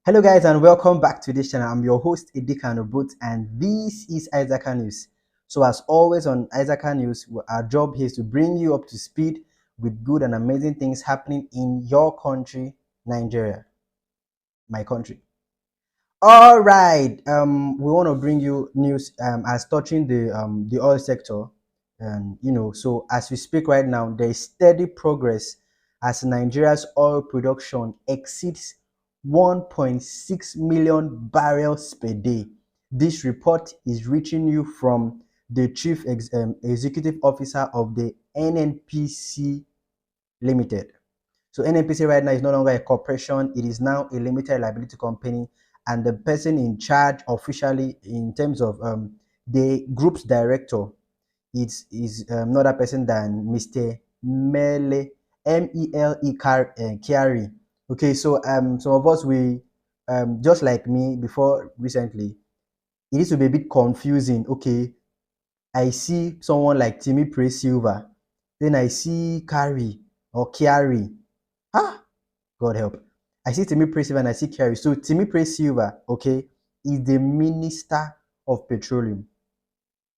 Hello guys and welcome back to this channel. I'm your host Edika Nobut and this is Isaaca News. So as always on Isaaca News, our job here is to bring you up to speed with good and amazing things happening in your country, Nigeria, my country. All right, we want to bring you news as touching the oil sector, and so as we speak right now, there is steady progress as Nigeria's oil production exceeds 1.6 million barrels per day. This report is reaching you from the Chief Executive Officer of the NNPC Limited. So NNPC right now is no longer a corporation, it is now a limited liability company, and the person in charge officially in terms of the group's director is not a person than Mr. Mele Mele Kyari. Okay, so some of us we just like me before recently, it used to be a bit confusing. Okay, I see someone like Timmy Praise Silva, then I see Kyari or Kyari. Ah, God help. I see Timmy Praise Silva and I see Kyari. So Timmy Praise Silva, okay, is the Minister of Petroleum,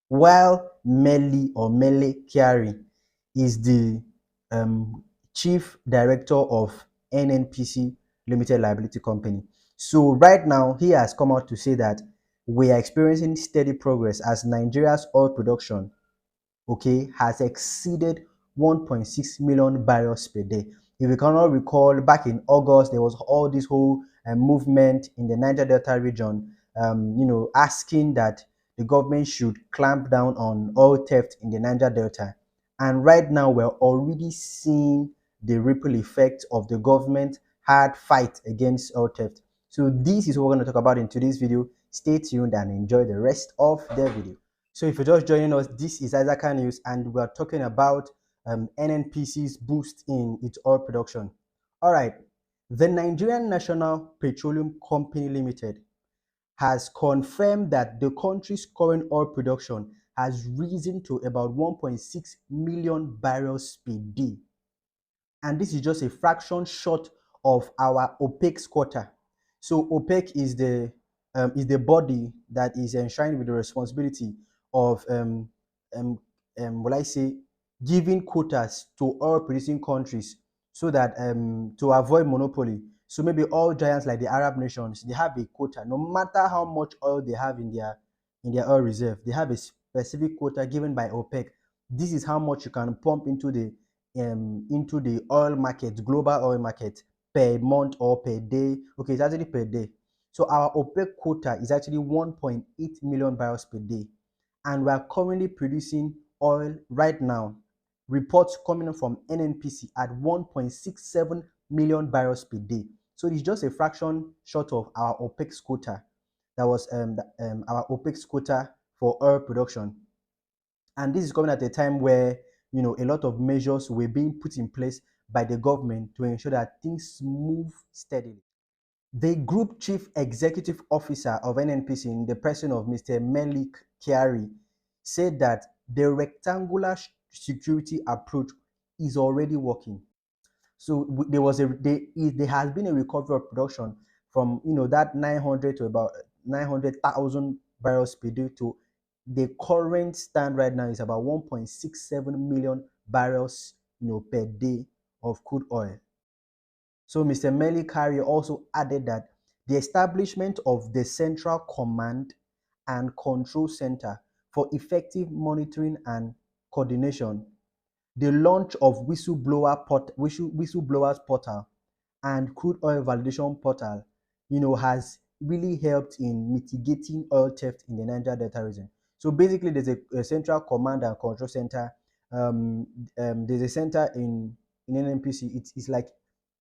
while Mele Kyari is the Chief Director of NNPC Limited Liability Company. So right now, he has come out to say that we are experiencing steady progress as Nigeria's oil production, okay, has exceeded 1.6 million barrels per day. If you cannot recall, back in August, there was all this whole movement in the Niger Delta region, asking that the government should clamp down on oil theft in the Niger Delta. And right now, we're already seeing the ripple effect of the government hard fight against oil theft. So this is what we're going to talk about in today's video. Stay tuned and enjoy the rest of the video. So if you're just joining us, this is Isaaca News and we're talking about NNPC's boost in its oil production. All right, the Nigerian National Petroleum Company Limited has confirmed that the country's current oil production has risen to about 1.6 million barrels per day. And this is just a fraction short of our OPEC's quota. So OPEC is the body that is enshrined with the responsibility of will I say giving quotas to oil producing countries so that to avoid monopoly. So maybe all giants like the Arab nations, they have a quota. No matter how much oil they have in their oil reserve, they have a specific quota given by OPEC. This is how much you can pump into the oil market, global oil market, per month or per day. Okay, it's actually per day. So our OPEC quota is actually 1.8 million barrels per day. And we are currently producing oil right now. Reports coming from NNPC at 1.67 million barrels per day. So it's just a fraction short of our OPEC's quota. That was our OPEC's quota for oil production. And this is coming at a time where a lot of measures were being put in place by the government to ensure that things move steadily. The Group Chief Executive Officer of NNPC, in the person of Mr. Melik Kyari, said that the rectangular security approach is already working. So there has been a recovery of production from that 900 to about 900,000 barrels per day to the current stand right now is about 1.67 million barrels per day of crude oil. So Mr. Melikari also added that the establishment of the Central Command and Control Center for effective monitoring and coordination, the launch of whistleblowers portal and crude oil validation portal, has really helped in mitigating oil theft in the Niger Delta region. So basically, there's a central command and control center. There's a center in NNPC. It's like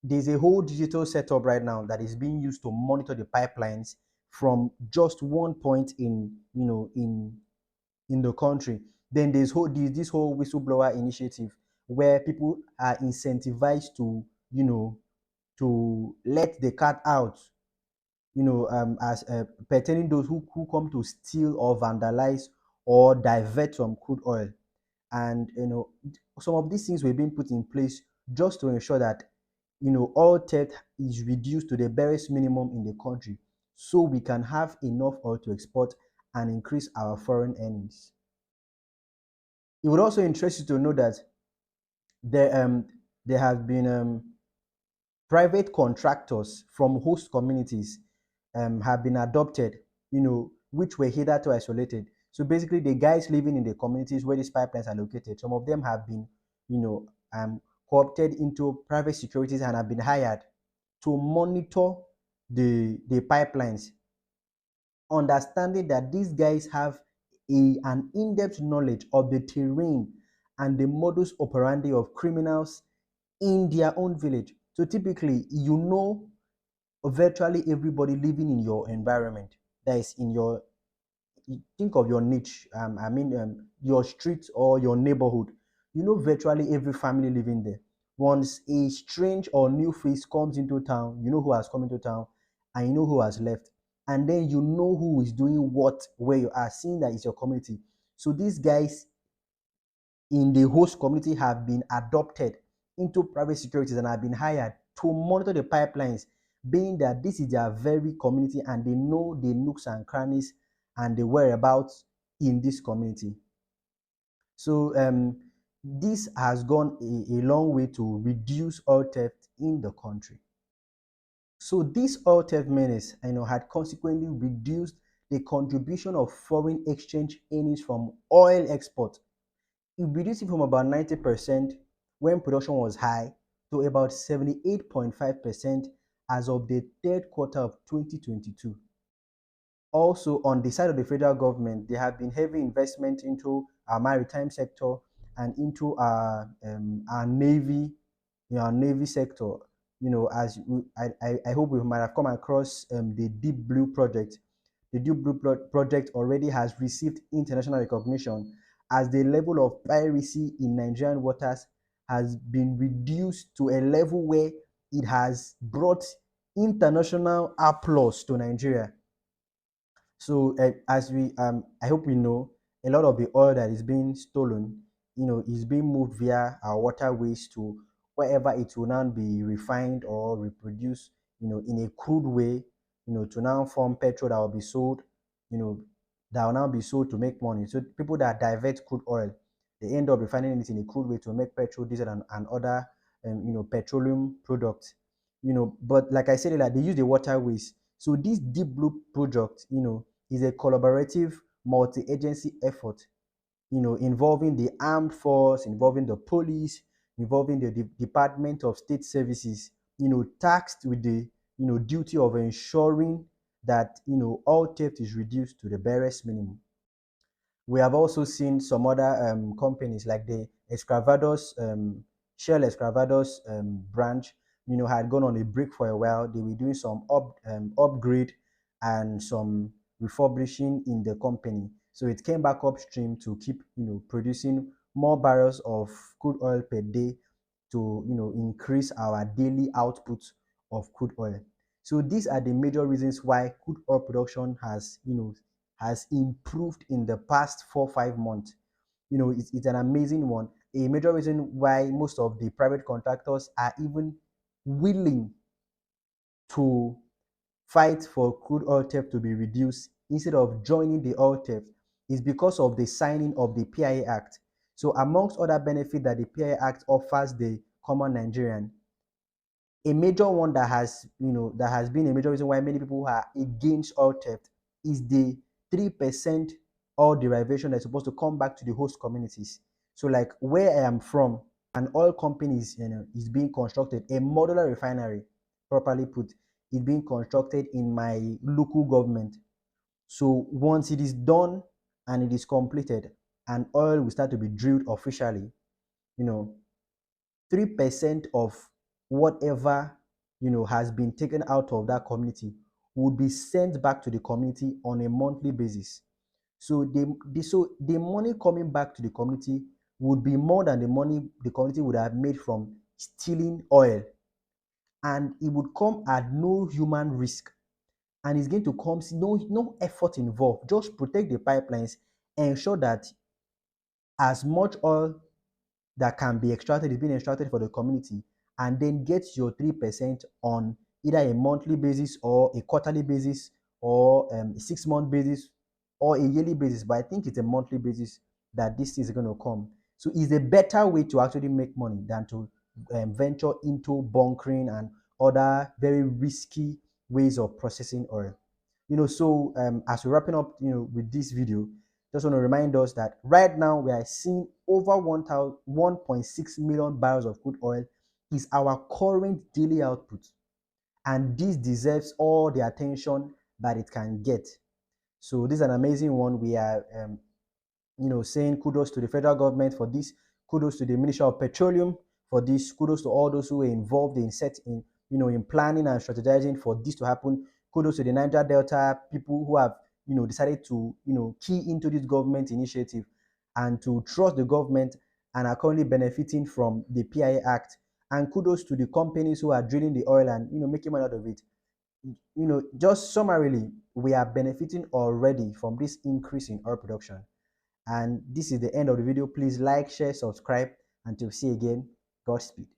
there's a whole digital setup right now that is being used to monitor the pipelines from just one point in the country. Then there's this whole whistleblower initiative where people are incentivized to to let the cat out, as pertaining those who come to steal or vandalize or divert from crude oil. And some of these things were being put in place just to ensure that oil theft is reduced to the barest minimum in the country, so we can have enough oil to export and increase our foreign earnings. It would also interest you to know that there have been private contractors from host communities have been adopted, which were hitherto isolated. So basically, the guys living in the communities where these pipelines are located, some of them have been, co-opted into private securities and have been hired to monitor the pipelines, understanding that these guys have an in-depth knowledge of the terrain and the modus operandi of criminals in their own village. So typically, virtually everybody living in your environment, that is in your, think of your niche, your street or your neighborhood. Virtually every family living there. Once a strange or new face comes into town, you know who has come into town and you know who has left. And then you know who is doing what where you are, seeing that it's your community. So these guys in the host community have been adopted into private securities and have been hired to monitor the pipelines, being that this is their very community and they know the nooks and crannies and the whereabouts in this community. So this has gone a long way to reduce oil theft in the country. So this oil theft menace, had consequently reduced the contribution of foreign exchange earnings from oil export. It reduced it from about 90% when production was high to about 78.5% as of the third quarter of 2022. Also, on the side of the federal government, there have been heavy investment into our maritime sector and into our navy, our navy sector. As I hope we might have come across the Deep Blue project. The Deep Blue project already has received international recognition as the level of piracy in Nigerian waters has been reduced to a level where it has brought international applause to Nigeria. So as I hope we know, a lot of the oil that is being stolen, is being moved via our waterways to wherever it will now be refined or reproduced, in a crude way, to now form petrol that will be sold, you know, that will now be sold to make money. So people that divert crude oil, they end up refining it in a crude way to make petrol, diesel, and other, petroleum products. But like I said, like they use the waterways. So this Deep Blue project, is a collaborative multi-agency effort, involving the armed force, involving the police, involving the Department of State Services, tasked with the, duty of ensuring that, all theft is reduced to the barest minimum. We have also seen some other companies like the Excavados, Shell Excavados branch, had gone on a break for a while. They were doing some upgrade and some refurbishing in the company. So it came back upstream to keep, producing more barrels of crude oil per day to, increase our daily output of crude oil. So these are the major reasons why crude oil production has improved in the past 4 5 months. It's an amazing one. A major reason why most of the private contractors are even willing to fight for crude oil theft to be reduced instead of joining the oil theft is because of the signing of the PIA Act. So amongst other benefits that the PIA Act offers the common Nigerian, a major one that has been a major reason why many people are against oil theft is the 3% oil derivation that's supposed to come back to the host communities. So like where I am from, an oil company is being constructed, a modular refinery, properly put, is being constructed in my local government. So once it is done and it is completed and oil will start to be drilled officially, you know 3% of whatever has been taken out of that community would be sent back to the community on a monthly basis. So the money coming back to the community would be more than the money the community would have made from stealing oil, and it would come at no human risk, and it's going to come no effort involved. Just protect the pipelines, ensure that as much oil that can be extracted is being extracted for the community, and then get your 3% on either a monthly basis or a quarterly basis or a 6-month basis or a yearly basis. But I think it's a monthly basis that this is going to come. So it's a better way to actually make money than to venture into bunkering and other very risky ways of processing oil. So as we're wrapping up, with this video, just want to remind us that right now we are seeing over 1.6 million barrels of crude oil is our current daily output, and this deserves all the attention that it can get. So this is an amazing one. We are saying kudos to the federal government for this, kudos to the Ministry of Petroleum for this, kudos to all those who were involved in planning and strategizing for this to happen. Kudos to the Niger Delta people who have decided to key into this government initiative and to trust the government and are currently benefiting from the PIA Act. And kudos to the companies who are drilling the oil and making money out of it. Just summarily, we are benefiting already from this increase in oil production. And this is the end of the video. Please like, share, subscribe. Until we see you again, Godspeed.